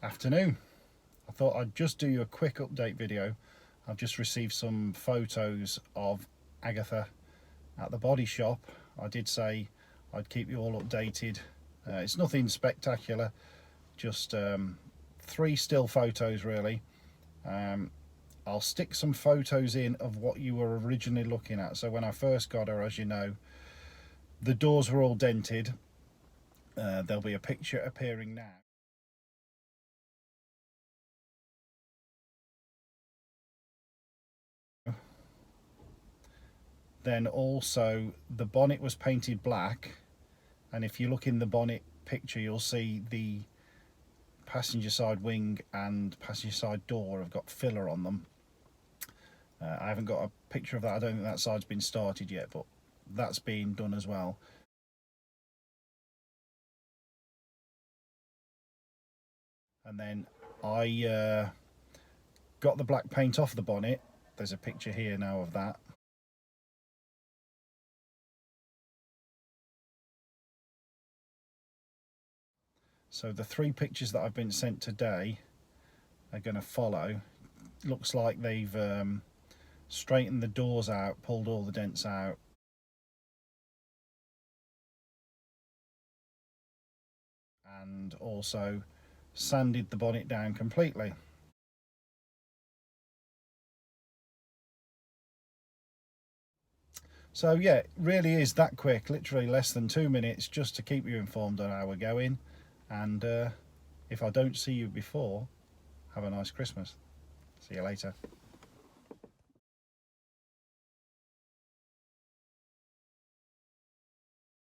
Afternoon. I thought I'd just do you a quick update video. I've just received some photos of Agatha at the body shop. I did say I'd keep you all updated. It's nothing spectacular, just 3 still photos really. I'll stick some photos in of what you were originally looking at. So when I first got her, as you know, the doors were all dented. There'll be a picture appearing now. Then also the bonnet was painted black, and if you look in the bonnet picture you'll see the passenger side wing and passenger side door have got filler on them. I haven't got a picture of that. I don't think that side's been started yet, but that's being done as well. And then I got the black paint off the bonnet. There's a picture here now of that. So the 3 pictures that I've been sent today are going to follow. Looks like they've straightened the doors out, pulled all the dents out. And also sanded the bonnet down completely. So yeah, it really is that quick, literally less than 2 minutes, just to keep you informed on how we're going. And if I don't see you before, have a nice Christmas. See you later.